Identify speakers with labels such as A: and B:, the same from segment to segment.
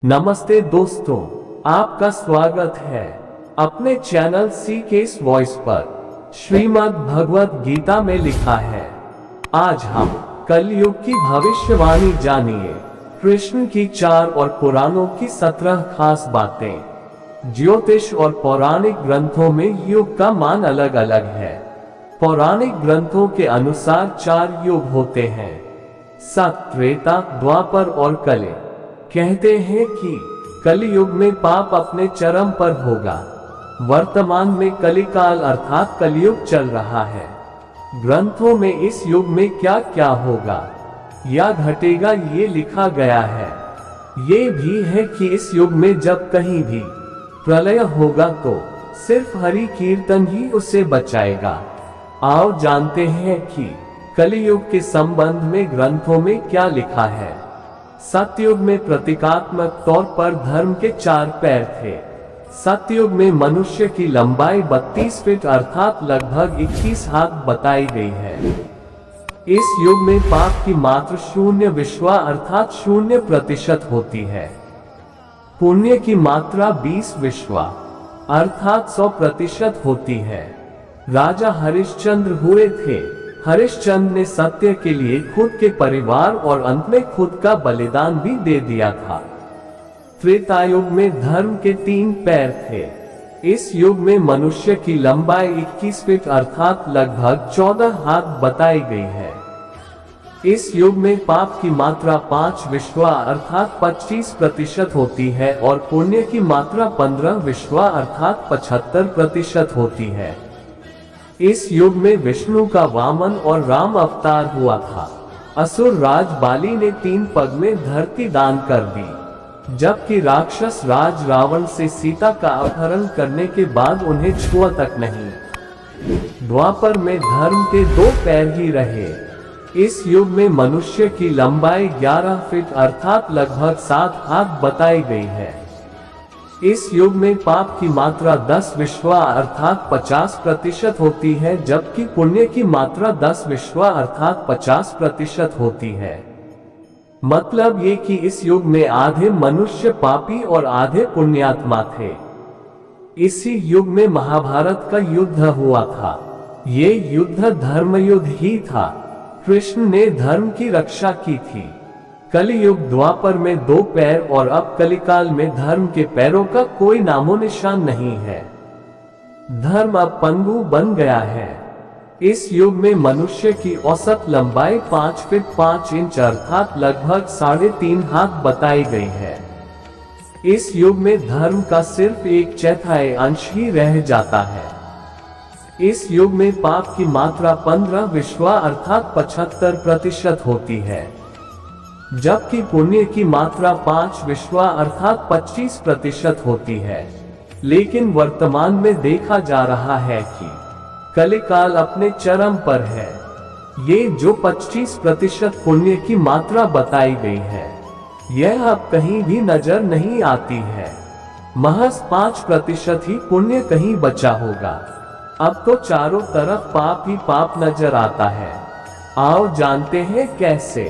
A: नमस्ते दोस्तों, आपका स्वागत है अपने चैनल सीकेस वॉइस पर। श्रीमद् भगवत गीता में लिखा है, आज हम कलयुग की भविष्यवाणी जानिए। कृष्ण की 4 और पुराणों की 17 खास बातें। ज्योतिष और पौराणिक ग्रंथों में युग का मान अलग अलग है। पौराणिक ग्रंथों के अनुसार 4 युग होते हैं, सत, त्रेता, द्वापर और कलि। कहते हैं कि कलियुग में पाप अपने चरम पर होगा। वर्तमान में कलिकाल अर्थात कलियुग चल रहा है। ग्रंथों में इस युग में क्या क्या होगा या घटेगा ये लिखा गया है। ये भी है कि इस युग में जब कहीं भी प्रलय होगा तो सिर्फ हरि कीर्तन ही उसे बचाएगा। आओ जानते हैं कि कलियुग के संबंध में ग्रंथों में क्या लिखा है। सतयुग में प्रतीकात्मक तौर पर धर्म के 4 पैर थे। सतयुग में मनुष्य की लंबाई 32 फीट अर्थात लगभग 21 हाथ बताई गई है। इस युग में पाप की मात्रा 0 विश्वा अर्थात 0% होती है। पुण्य की मात्रा 20 विश्वा अर्थात 100% होती है। राजा हरिश्चंद्र हुए थे। हरिश्चंद्र ने सत्य के लिए खुद के परिवार और अंत में खुद का बलिदान भी दे दिया था। त्रेतायुग में धर्म के 3 पैर थे। इस युग में मनुष्य की लंबाई 21 फीट अर्थात लगभग 14 हाथ बताई गई है। इस युग में पाप की मात्रा 5 विश्वा अर्थात 25% होती है और पुण्य की मात्रा 15 विश्वा अर्थात 75% होती है। इस युग में विष्णु का वामन और राम अवतार हुआ था। असुर राज बाली ने 3 पग में धरती दान कर दी, जबकि राक्षस राज रावण से सीता का अपहरण करने के बाद उन्हें छुआ तक नहीं। द्वापर में धर्म के 2 पैर ही रहे। इस युग में मनुष्य की लंबाई 11 फीट अर्थात लगभग 7 हाथ बताई गई है। इस युग में पाप की मात्रा 10 विश्वा अर्थात 50% होती है, जबकि पुण्य की मात्रा 10 विश्वा अर्थात 50% होती है। मतलब ये कि इस युग में आधे मनुष्य पापी और आधे पुण्यात्मा थे। इसी युग में महाभारत का युद्ध हुआ था। ये युद्ध धर्मयुद्ध ही था। कृष्ण ने धर्म की रक्षा की थी। कलियुग द्वापर में 2 पैर और अब कलिकाल में धर्म के पैरों का कोई नामो निशान नहीं है। धर्म अब पंगु बन गया है। इस युग में मनुष्य की औसत लंबाई 5 फीट 5 इंच अर्थात लगभग 3.5 हाथ बताई गई है। इस युग में धर्म का सिर्फ 1/4 अंश ही रह जाता है। इस युग में पाप की मात्रा 15 विश्वा अर्थात 75% होती है, जबकि पुण्य की मात्रा 5 विश्वा अर्थात 25% होती है। लेकिन वर्तमान में देखा जा रहा है कि कलिकाल अपने चरम पर है। ये जो 25% पुण्य की मात्रा बताई गई है, यह अब कहीं भी नजर नहीं आती है। महज 5% ही पुण्य कहीं बचा होगा। अब तो चारों तरफ पाप ही पाप नजर आता है। आओ जानते हैं कैसे।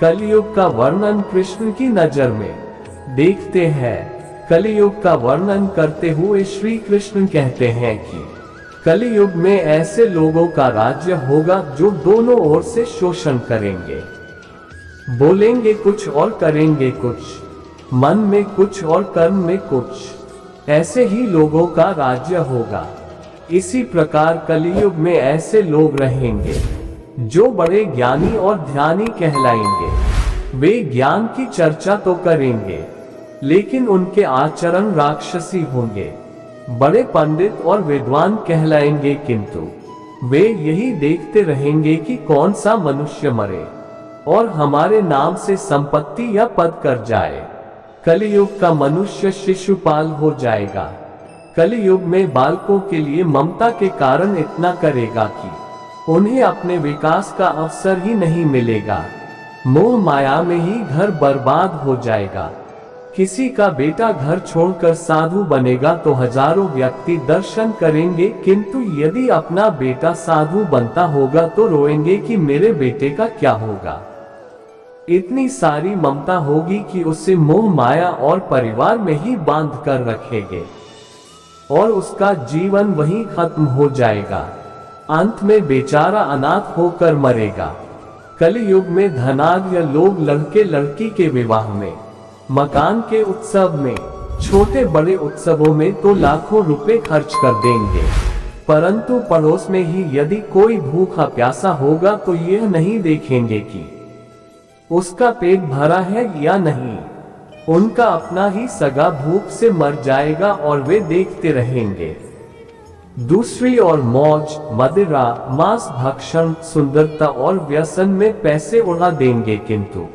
A: कलियुग का वर्णन कृष्ण की नजर में देखते हैं। कलियुग का वर्णन करते हुए श्री कृष्ण कहते हैं कि कलियुग में ऐसे लोगों का राज्य होगा जो दोनों ओर से शोषण करेंगे। बोलेंगे कुछ और करेंगे कुछ, मन में कुछ और कर्म में कुछ। ऐसे ही लोगों का राज्य होगा। इसी प्रकार कलियुग में ऐसे लोग रहेंगे जो बड़े ज्ञानी और ध्यानी कहलाएंगे। वे ज्ञान की चर्चा तो करेंगे, लेकिन उनके आचरण राक्षसी होंगे। बड़े पंडित और विद्वान कहलाएंगे, किंतु वे यही देखते रहेंगे कि कौन सा मनुष्य मरे और हमारे नाम से संपत्ति या पद कर जाए। कलियुग का मनुष्य शिशुपाल हो जाएगा। कलियुग में बालकों के लिए ममता के कारण इतना करेगा कि उन्हें अपने विकास का अवसर ही नहीं मिलेगा। मोह माया में ही घर बर्बाद हो जाएगा। किसी का बेटा घर छोड़कर साधु बनेगा तो हजारों व्यक्ति दर्शन करेंगे, किंतु यदि अपना बेटा साधु बनता होगा तो रोएंगे कि मेरे बेटे का क्या होगा। इतनी सारी ममता होगी कि उसे मोह माया और परिवार में ही बांध कर रखेंगे और उसका जीवन वहीं खत्म हो जाएगा। अंत में बेचारा अनाथ होकर मरेगा। कलयुग में धनाढ्य लोग लड़के लड़की के विवाह में, मकान के उत्सव में, छोटे बड़े उत्सवों में तो लाखों रुपए खर्च कर देंगे, परंतु पड़ोस में ही यदि कोई भूखा प्यासा होगा तो यह नहीं देखेंगे कि उसका पेट भरा है या नहीं। उनका अपना ही सगा भूख से मर जाएगा और वे देखते रहेंगे। दूसरी ओर मौज, मदिरा, मांस भक्षण, सुंदरता और व्यसन में पैसे उड़ा देंगे, किंतु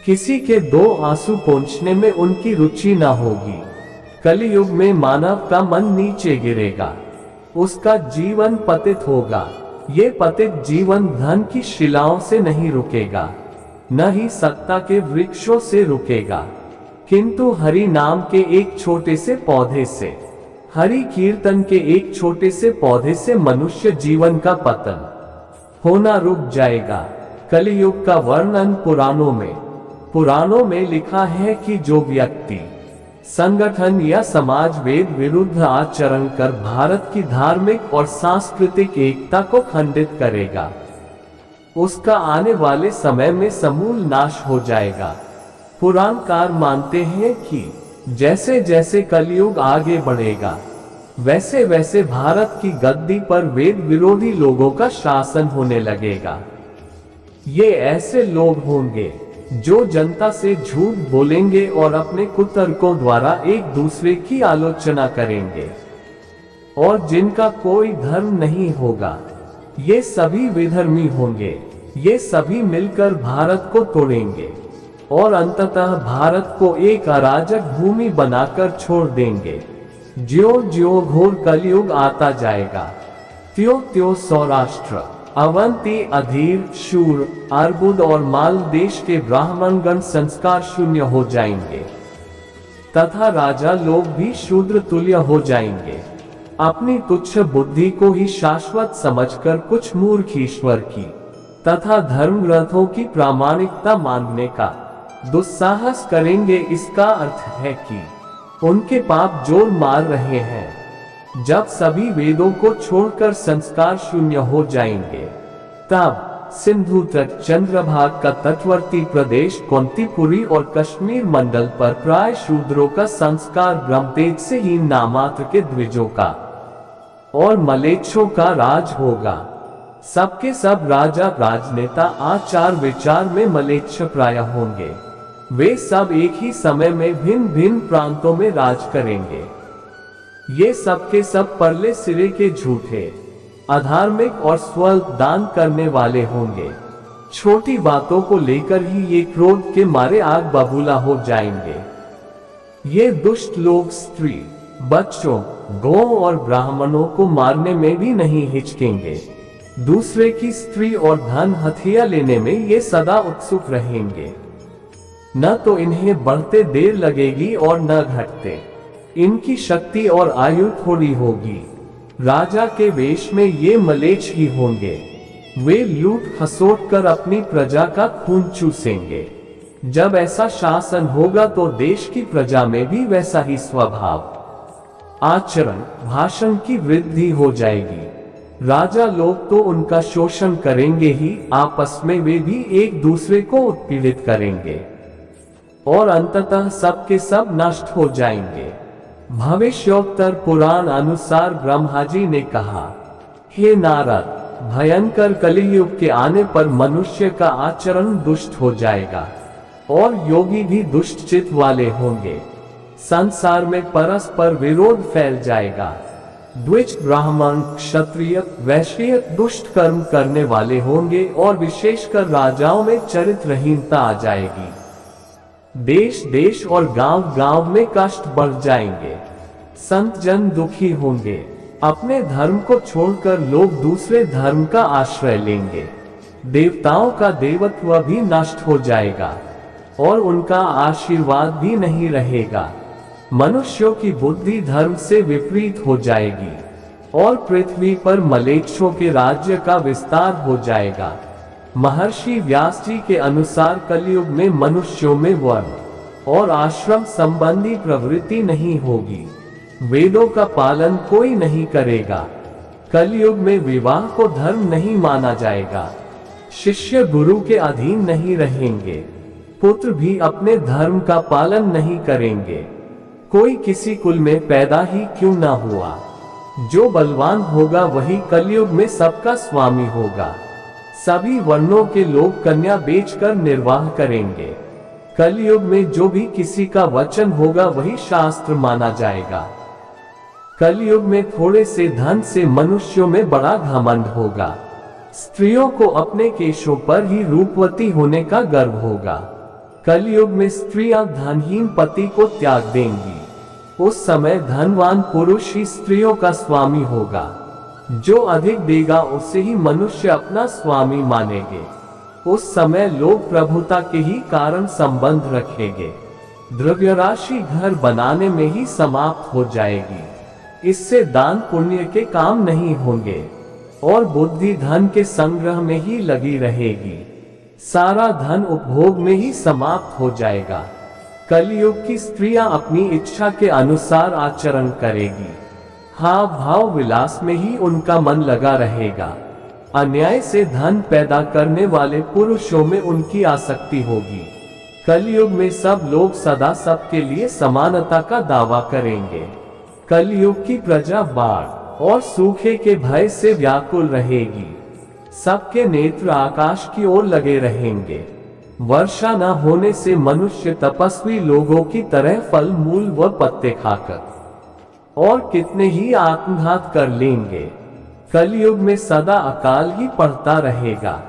A: किसी के दो आंसू पोंछने में उनकी रुचि न होगी। कलयुग में मानव का मन नीचे गिरेगा, उसका जीवन पतित होगा। ये पतित जीवन धन की शिलाओं से नहीं रुकेगा, न ही सत्ता के वृक्षों से रुकेगा, किंतु हरि नाम के एक छोटे से पौधे से, हरि कीर्तन के एक छोटे से पौधे से मनुष्य जीवन का पतन होना रुक जाएगा। कलयुग का वर्णन पुराणों में लिखा है कि जो व्यक्ति संगठन या समाज वेद विरुद्ध आचरण कर भारत की धार्मिक और सांस्कृतिक एकता को खंडित करेगा, उसका आने वाले समय में समूल नाश हो जाएगा। पुराणकार मानते हैं कि जैसे जैसे कलयुग आगे बढ़ेगा, वैसे वैसे भारत की गद्दी पर वेद विरोधी लोगों का शासन होने लगेगा। ये ऐसे लोग होंगे जो जनता से झूठ बोलेंगे और अपने कुतर्कों द्वारा एक दूसरे की आलोचना करेंगे और जिनका कोई धर्म नहीं होगा। ये सभी विधर्मी होंगे, ये सभी मिलकर भारत को तोड़ेंगे और अंततः भारत को एक अराजक भूमि बनाकर छोड़ देंगे। ज्यों ज्यों घोर कलयुग आता जाएगा, त्यों त्यों सौराष्ट्र, अवंती, अधीर, शूर, अर्बुद और माल देश के ब्राह्मणगण संस्कार शून्य हो जाएंगे तथा राजा लोग भी शूद्र तुल्य हो जाएंगे। अपनी तुच्छ बुद्धि को ही शाश्वत समझकर कुछ मूर्ख ईश्वर की तथा धर्म ग्रंथों की प्रामाणिकता मानने का दुस्साहस करेंगे। इसका अर्थ है कि उनके पाप जोर मार रहे हैं। जब सभी वेदों को छोड़कर संस्कार शून्य हो जाएंगे, तब सिंधु तट, चंद्रभाग का तटवर्ती प्रदेश, कुंतीपुरी और कश्मीर मंडल पर प्राय शूद्रों का संस्कार ब्रह्मतेज से ही नामात्र के द्विजों का और मलेच्छों का राज होगा। सबके सब राजा राजनेता आचार विचार में मलेच्छ प्राय होंगे। वे सब एक ही समय में भिन्न भिन्न प्रांतों में राज करेंगे। ये सब के सब परले सिरे के झूठे, अधार्मिक और स्वल्प दान करने वाले होंगे। छोटी बातों को लेकर ही ये क्रोध के मारे आग बबूला हो जाएंगे। ये दुष्ट लोग स्त्री, बच्चों, गौ और ब्राह्मणों को मारने में भी नहीं हिचकेंगे। दूसरे की स्त्री और धन हथिया लेने में ये सदा उत्सुक रहेंगे। न तो इन्हें बढ़ते देर लगेगी और न घटते। इनकी शक्ति और आयु थोड़ी होगी। राजा के वेश में ये मलेच्छ ही होंगे। वे लूट खसोट कर अपनी प्रजा का खून चूसेंगे। जब ऐसा शासन होगा तो देश की प्रजा में भी वैसा ही स्वभाव, आचरण, भाषण की वृद्धि हो जाएगी। राजा लोग तो उनका शोषण करेंगे ही, आपस में वे भी एक दूसरे को उत्पीड़ित करेंगे और अंततः सबके सब नष्ट हो जाएंगे। भविष्योत्तर पुराण अनुसार ब्रह्मा जी ने कहा, हे नारद, भयंकर कलियुग के आने पर मनुष्य का आचरण दुष्ट हो जाएगा और योगी भी दुष्ट चित्त वाले होंगे। संसार में परस्पर विरोध फैल जाएगा। द्विज, ब्राह्मण, क्षत्रिय, वैश्य दुष्ट कर्म करने वाले होंगे और विशेषकर राजाओं में चरित्रहीनता आ जाएगी। देश देश और गांव गांव में कष्ट बढ़ जाएंगे। संत जन दुखी होंगे। अपने धर्म को छोड़कर लोग दूसरे धर्म का आश्रय लेंगे। देवताओं का देवत्व भी नष्ट हो जाएगा और उनका आशीर्वाद भी नहीं रहेगा। मनुष्यों की बुद्धि धर्म से विपरीत हो जाएगी और पृथ्वी पर मलेच्छों के राज्य का विस्तार हो जाएगा। महर्षि व्यास जी के अनुसार कलयुग में मनुष्यों में वर्ण और आश्रम संबंधी प्रवृत्ति नहीं होगी। वेदों का पालन कोई नहीं करेगा। कलयुग में विवाह को धर्म नहीं माना जाएगा। शिष्य गुरु के अधीन नहीं रहेंगे। पुत्र भी अपने धर्म का पालन नहीं करेंगे। कोई किसी कुल में पैदा ही क्यों ना हुआ, जो बलवान होगा वही कलयुग में सबका स्वामी होगा। सभी वर्णों के लोग कन्या बेचकर निर्वाह करेंगे। कलयुग में जो भी किसी का वचन होगा वही शास्त्र माना जाएगा। कलयुग में थोड़े से धन से मनुष्यों में बड़ा घमंड होगा। स्त्रियों को अपने केशों पर ही रूपवती होने का गर्व होगा। कलयुग में स्त्रियां धनहीन पति को त्याग देंगी। उस समय धनवान पुरुष ही स्त्रियों का स्वामी होगा। जो अधिक देगा उसे ही मनुष्य अपना स्वामी मानेंगे। उस समय लोग प्रभुता के ही कारण संबंध रखेंगे। द्रव्य राशि घर बनाने में ही समाप्त हो जाएगी। इससे दान पुण्य के काम नहीं होंगे और बुद्धि धन के संग्रह में ही लगी रहेगी। सारा धन उपभोग में ही समाप्त हो जाएगा। कलयुग की स्त्रियां अपनी इच्छा के अनुसार आचरण करेगी। हाव भाव विलास में ही उनका मन लगा रहेगा। अन्याय से धन पैदा करने वाले पुरुषों में उनकी आसक्ति होगी। कलयुग में सब लोग सदा सबके लिए समानता का दावा करेंगे। कलयुग की प्रजा बाढ़ और सूखे के भय से व्याकुल रहेगी। सबके नेत्र आकाश की ओर लगे रहेंगे। वर्षा न होने से मनुष्य तपस्वी लोगों की तरह फल मूल व पत्ते खाकर और कितने ही आत्मघात कर लेंगे। कलयुग में सदा अकाल ही पड़ता रहेगा।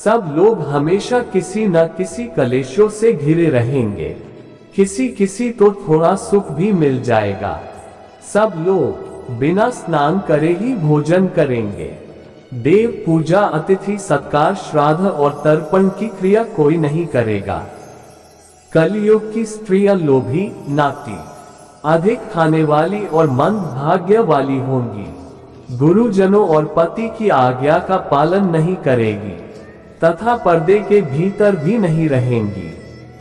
A: सब लोग हमेशा किसी न किसी कलेशों से घिरे रहेंगे। किसी किसी तो थोड़ा सुख भी मिल जाएगा। सब लोग बिना स्नान करे ही भोजन करेंगे। देव पूजा, अतिथि सत्कार, श्राद्ध और तर्पण की क्रिया कोई नहीं करेगा। कलयुग की स्त्रियां लोभी, नाटी, अधिक खाने वाली और मंद भाग्य वाली होंगी। गुरुजनों और पति की आज्ञा का पालन नहीं करेगी तथा पर्दे के भीतर भी नहीं रहेंगी।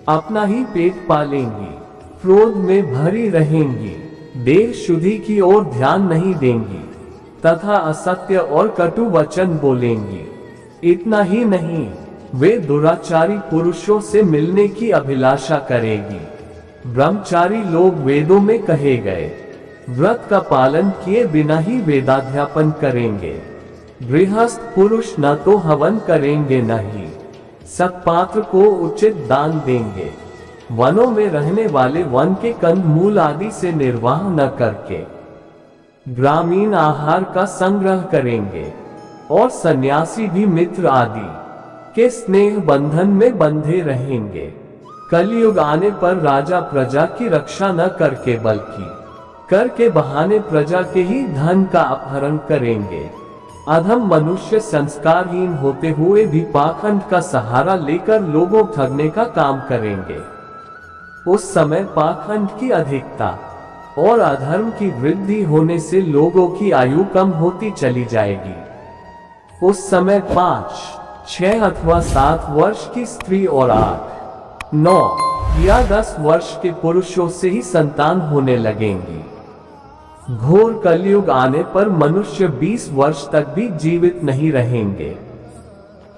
A: अपना ही पेट पालेंगी। क्रोध में भरी रहेंगी। देह शुद्धि की ओर ध्यान नहीं देंगी तथा असत्य और कटु वचन बोलेंगी। इतना ही नहीं, वे दुराचारी पुरुषों से मिलने की अभिलाषा करेगी। ब्रह्मचारी लोग वेदों में कहे गए व्रत का पालन किए बिना ही वेदाध्यापन करेंगे। गृहस्थ पुरुष न तो हवन करेंगे न ही सत्पात्र को उचित दान देंगे। वनों में रहने वाले वन के कंद मूल आदि से निर्वाह न करके ग्रामीण आहार का संग्रह करेंगे और सन्यासी भी मित्र आदि के स्नेह बंधन में बंधे रहेंगे। कलयुग आने पर राजा प्रजा की रक्षा न करके बल्कि कर के बहाने प्रजा के ही धन का अपहरण करेंगे। अधम मनुष्य संस्कारहीन होते हुए भी पाखंड का सहारा लेकर लोगों ठगने का काम करेंगे। उस समय पाखंड की अधिकता और अधर्म की वृद्धि होने से लोगों की आयु कम होती चली जाएगी। उस समय 5, 6 अथवा 7 वर्ष की स्त्री और 8, 9 या 10 वर्ष के पुरुषों से ही संतान होने लगेंगी। घोर कलयुग आने पर मनुष्य 20 वर्ष तक भी जीवित नहीं रहेंगे।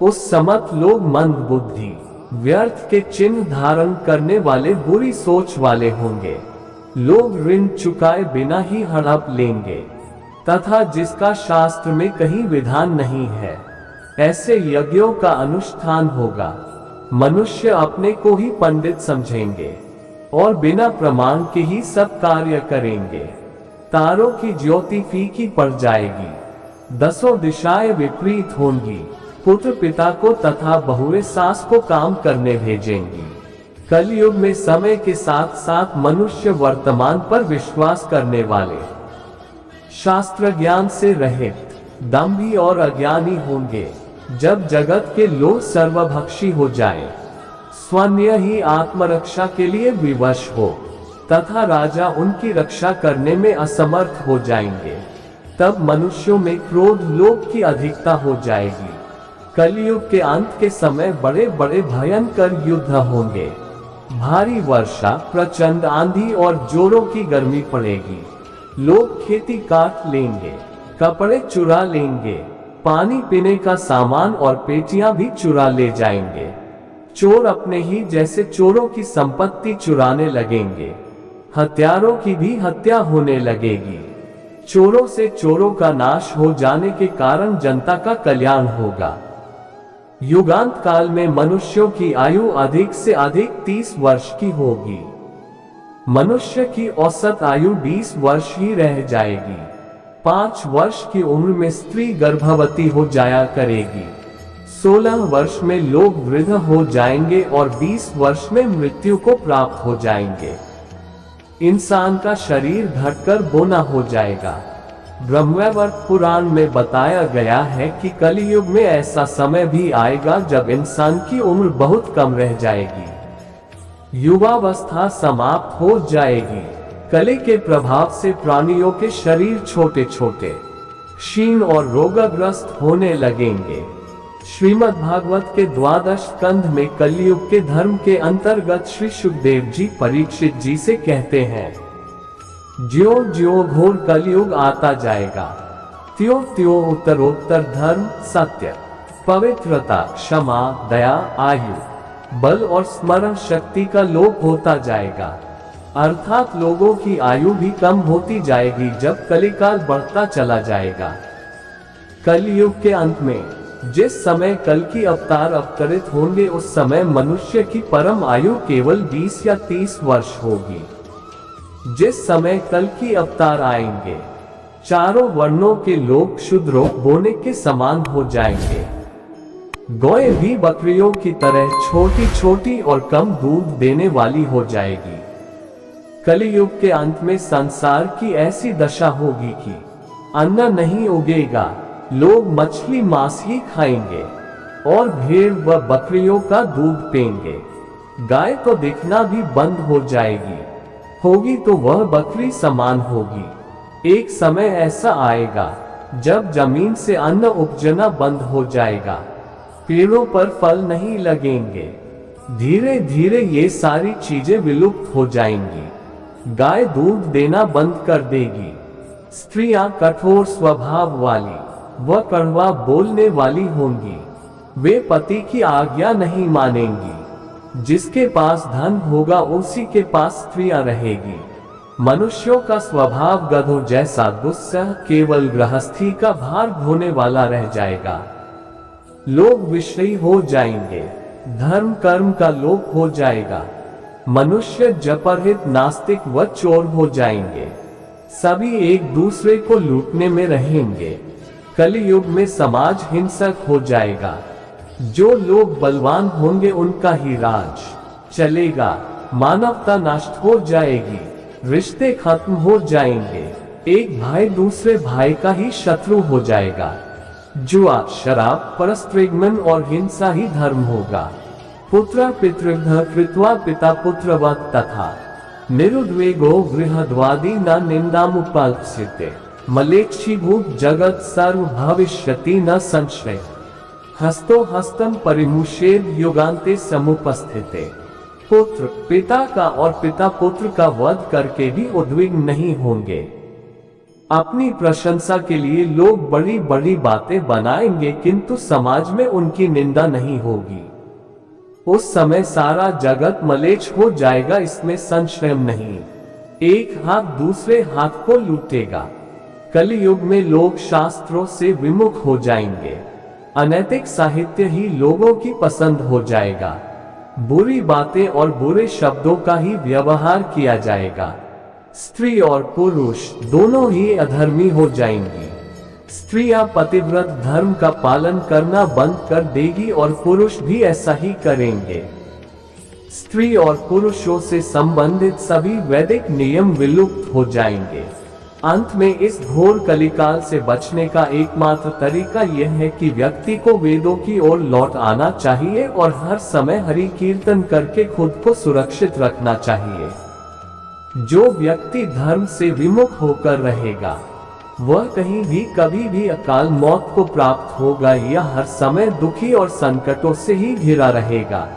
A: उस समत लोग मंद बुद्धि, व्यर्थ के चिन्ह धारण करने वाले, बुरी सोच वाले होंगे। लोग ऋण चुकाए बिना ही हड़प लेंगे तथा जिसका शास्त्र में कहीं विधान नहीं है ऐसे यज्ञों का अनुष्ठान होगा। मनुष्य अपने को ही पंडित समझेंगे और बिना प्रमाण के ही सब कार्य करेंगे। तारों की ज्योति फीकी पड़ जाएगी। 10 दिशाएं विपरीत होंगी। पुत्र पिता को तथा बहुएं सास को काम करने भेजेंगी। कलयुग में समय के साथ साथ मनुष्य वर्तमान पर विश्वास करने वाले, शास्त्र ज्ञान से रहित, दंभी और अज्ञानी होंगे। जब जगत के लोग सर्वभक्षी हो जाएं, स्वयं ही आत्मरक्षा के लिए विवश हो तथा राजा उनकी रक्षा करने में असमर्थ हो जाएंगे, तब मनुष्यों में क्रोध, लोभ की अधिकता हो जाएगी। कलयुग के अंत के समय बड़े बड़े भयंकर युद्ध होंगे। भारी वर्षा, प्रचंड आंधी और जोरों की गर्मी पड़ेगी। लोग खेती काट लेंगे, कपड़े चुरा लेंगे, पानी पीने का सामान और पेटियां भी चुरा ले जाएंगे। चोर अपने ही जैसे चोरों की संपत्ति चुराने लगेंगे। हत्यारों की भी हत्या होने लगेगी। चोरों से चोरों का नाश हो जाने के कारण जनता का कल्याण होगा। युगांत काल में मनुष्यों की आयु अधिक से अधिक 30 वर्ष की होगी। मनुष्य की औसत आयु 20 वर्ष ही रह जाएगी। 5 वर्ष की उम्र में स्त्री गर्भवती हो जाया करेगी। 16 वर्ष में लोग वृद्ध हो जाएंगे और 20 वर्ष में मृत्यु को प्राप्त हो जाएंगे। इंसान का शरीर घटकर बोना हो जाएगा। ब्रह्मवैवर्त पुराण में बताया गया है कि कलियुग में ऐसा समय भी आएगा जब इंसान की उम्र बहुत कम रह जाएगी। युवावस्था समाप्त हो जाएगी। कली के प्रभाव से प्राणियों के शरीर छोटे छोटे, क्षीण और रोगग्रस्त होने लगेंगे। श्रीमद् भागवत के 12 स्कंध में कलियुग के धर्म के अंतर्गत श्री सुखदेव जी परीक्षित जी से कहते हैं, ज्यों ज्यों घोर कलयुग आता जाएगा, त्यों त्यों उत्तरोत्तर धर्म, सत्य, पवित्रता, क्षमा, दया, आयु, बल और स्मरण शक्ति का लोप होता जाएगा। अर्थात लोगों की आयु भी कम होती जाएगी जब कलिकाल बढ़ता चला जाएगा। कलयुग के अंत में जिस समय कल की अवतार अवतरित होंगे उस समय मनुष्य की परम आयु केवल 20 या 30 वर्ष होगी। जिस समय कल की अवतार आएंगे, चारों वर्णों के लोग शूद्रों बोने के समान हो जाएंगे। गौएं भी बकरियों की तरह छोटी छोटी और कम दूध देने वाली हो जाएगी। कलियुग के अंत में संसार की ऐसी दशा होगी कि अन्न नहीं उगेगा, लोग मछली मांस ही खाएंगे और भेड़ व बकरियों का दूध पेंगे। गाय तो दिखना भी बंद हो जाएगी, होगी तो वह बकरी समान होगी। एक समय ऐसा आएगा जब जमीन से अन्न उपजना बंद हो जाएगा, पेड़ों पर फल नहीं लगेंगे। धीरे धीरे ये सारी चीजें विलुप्त हो जाएंगी। गाय दूध देना बंद कर देगी। स्त्रियां कठोर स्वभाव वाली व कड़वा बोलने वाली होंगी। वे पति की आज्ञा नहीं मानेंगी। जिसके पास धन होगा उसी के पास स्त्रियां रहेगी। मनुष्यों का स्वभाव गधों जैसा दुस्सह, केवल गृहस्थी का भार ढोने वाला रह जाएगा। लोग विषयी हो जाएंगे, धर्म कर्म का लोप हो जाएगा। मनुष्य जपरहित, नास्तिक व चोर हो जाएंगे। सभी एक दूसरे को लूटने में रहेंगे। कलियुग में समाज हिंसक हो जाएगा। जो लोग बलवान होंगे उनका ही राज चलेगा। मानवता नष्ट हो जाएगी, रिश्ते खत्म हो जाएंगे। एक भाई दूसरे भाई का ही शत्रु हो जाएगा। जुआ, शराब, परस्त्रीगमन और हिंसा ही धर्म होगा। पुत्र पितृघ्न कृत्वा पिता पुत्रवत् तथा निरुद्वेगो गृहद्वादी न निंदामुपलप्स्यते मलेच्छीभूत जगत सर्व भविष्यति न संशय हस्तो हस्तम परिमुषेद युगान्ते समुपस्थिते। पुत्र पिता का और पिता पुत्र का वध करके भी उद्विग्न नहीं होंगे। अपनी प्रशंसा के लिए लोग बड़ी बड़ी बातें बनाएंगे किंतु समाज में उनकी निंदा नहीं होगी। उस समय सारा जगत मलेच्छ हो जाएगा, इसमें संशय नहीं। एक हाथ दूसरे हाथ को लूटेगा। कलियुग में लोग शास्त्रों से विमुख हो जाएंगे। अनैतिक साहित्य ही लोगों की पसंद हो जाएगा। बुरी बातें और बुरे शब्दों का ही व्यवहार किया जाएगा। स्त्री और पुरुष दोनों ही अधर्मी हो जाएंगी। स्त्रियां पतिव्रत धर्म का पालन करना बंद कर देगी और पुरुष भी ऐसा ही करेंगे। स्त्री और पुरुषों से संबंधित सभी वैदिक नियम विलुप्त हो जाएंगे। अंत में इस घोर कलिकाल से बचने का एकमात्र तरीका यह है कि व्यक्ति को वेदों की ओर लौट आना चाहिए और हर समय हरि कीर्तन करके खुद को सुरक्षित रखना चाहिए। जो व्यक्ति धर्म से विमुख होकर रहेगा वह कहीं भी कभी भी अकाल मौत को प्राप्त होगा या हर समय दुखी और संकटों से ही घिरा रहेगा।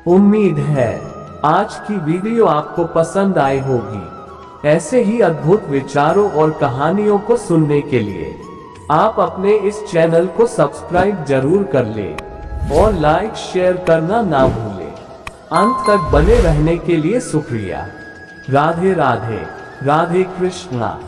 A: उम्मीद है आज की वीडियो आपको पसंद आई होगी। ऐसे ही अद्भुत विचारों और कहानियों को सुनने के लिए आप अपने इस चैनल को सब्सक्राइब जरूर कर लें और लाइक शेयर करना ना भूलें। अंत तक बने रहने के लिए शुक्रिया। राधे राधे, राधे कृष्णा।